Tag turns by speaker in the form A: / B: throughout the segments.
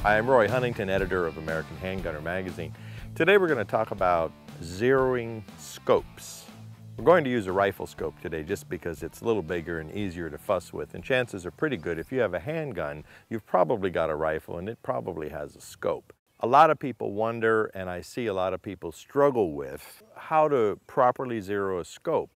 A: Hi, I'm Roy Huntington, editor of American Handgunner magazine. Today we're going to talk about zeroing scopes. We're going to use a rifle scope today just because it's a little bigger and easier to fuss with, and chances are pretty good if you have a handgun, you've probably got a rifle and it probably has a scope. A lot of people wonder, and I see a lot of people struggle with, how to properly zero a scope.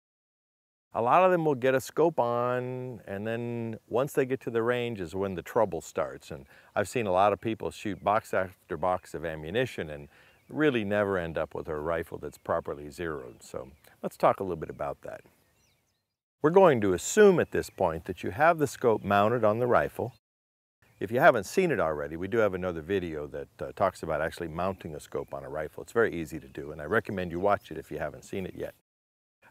A: A lot of them will get a scope on, and then once they get to the range is when the trouble starts. And I've seen a lot of people shoot box after box of ammunition and really never end up with a rifle that's properly zeroed. So let's talk a little bit about that. We're going to assume at this point that you have the scope mounted on the rifle. If you haven't seen it already, we do have another video that talks about actually mounting a scope on a rifle. It's very easy to do, and I recommend you watch it if you haven't seen it yet.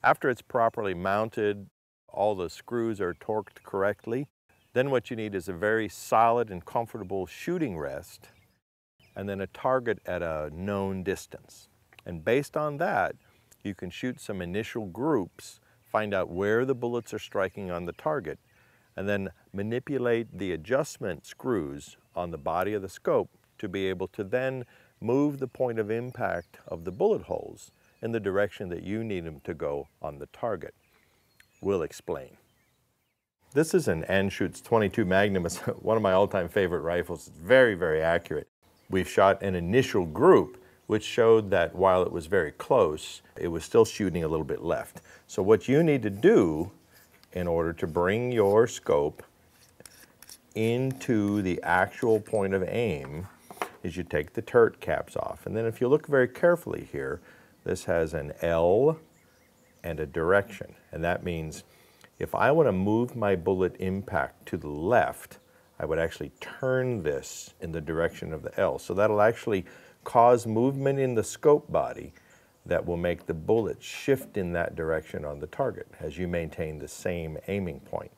A: After it's properly mounted, all the screws are torqued correctly, then what you need is a very solid and comfortable shooting rest, and then a target at a known distance. And based on that, you can shoot some initial groups, find out where the bullets are striking on the target, and then manipulate the adjustment screws on the body of the scope to be able to then move the point of impact of the bullet holes in the direction that you need them to go on the target. We'll explain. This is an Anschutz 22 Magnum. It's one of my all-time favorite rifles. It's very, very accurate. We've shot an initial group which showed that while it was very close, it was still shooting a little bit left. So what you need to do in order to bring your scope into the actual point of aim is you take the turret caps off. And then if you look very carefully here, this has an L and a direction. And that means if I want to move my bullet impact to the left, I would actually turn this in the direction of the L. So that'll actually cause movement in the scope body that will make the bullet shift in that direction on the target as you maintain the same aiming point.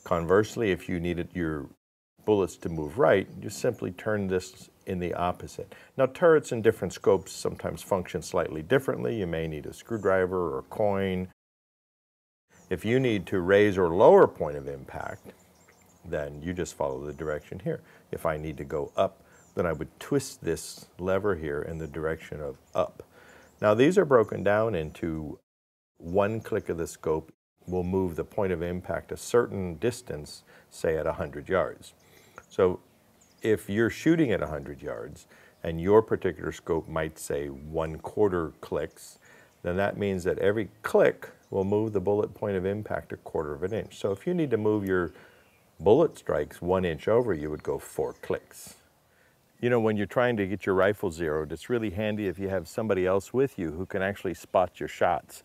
A: Conversely, if you needed your bullets to move right, you simply turn this in the opposite. Now, turrets in different scopes sometimes function slightly differently. You may need a screwdriver or a coin. If you need to raise or lower point of impact, then you just follow the direction here. If I need to go up, then I would twist this lever here in the direction of up. Now, these are broken down into one click of the scope will move the point of impact a certain distance, say at 100 yards. So if you're shooting at 100 yards and your particular scope might say 1/4 clicks, then that means that every click will move the bullet point of impact 1/4 of an inch. So if you need to move your bullet strikes 1 inch over, you would go 4 clicks. You know, when you're trying to get your rifle zeroed, it's really handy if you have somebody else with you who can actually spot your shots.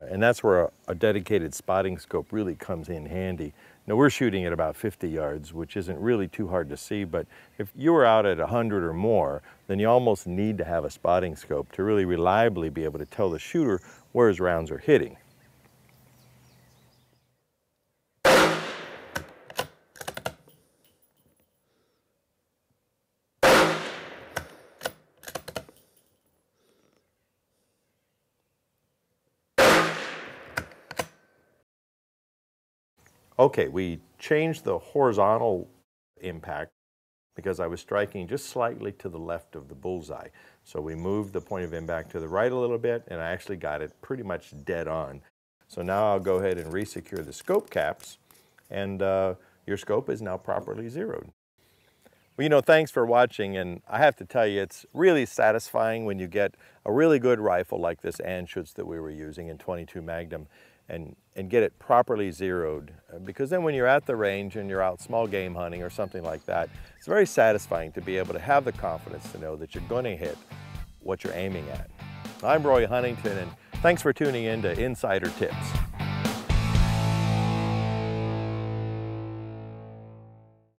A: And that's where a dedicated spotting scope really comes in handy. Now, we're shooting at about 50 yards, which isn't really too hard to see, but if you were out at 100 or more, then you almost need to have a spotting scope to really reliably be able to tell the shooter where his rounds are hitting. Okay, we changed the horizontal impact because I was striking just slightly to the left of the bullseye. So we moved the point of impact to the right a little bit, and I actually got it pretty much dead on. So now I'll go ahead and resecure the scope caps, and your scope is now properly zeroed. Well, you know, thanks for watching, and I have to tell you, it's really satisfying when you get a really good rifle like this Anschutz that we were using in 22 Magnum and get it properly zeroed, because then when you're at the range and you're out small game hunting or something like that, it's very satisfying to be able to have the confidence to know that you're going to hit what you're aiming at. I'm Roy Huntington, and thanks for tuning in to Insider Tips.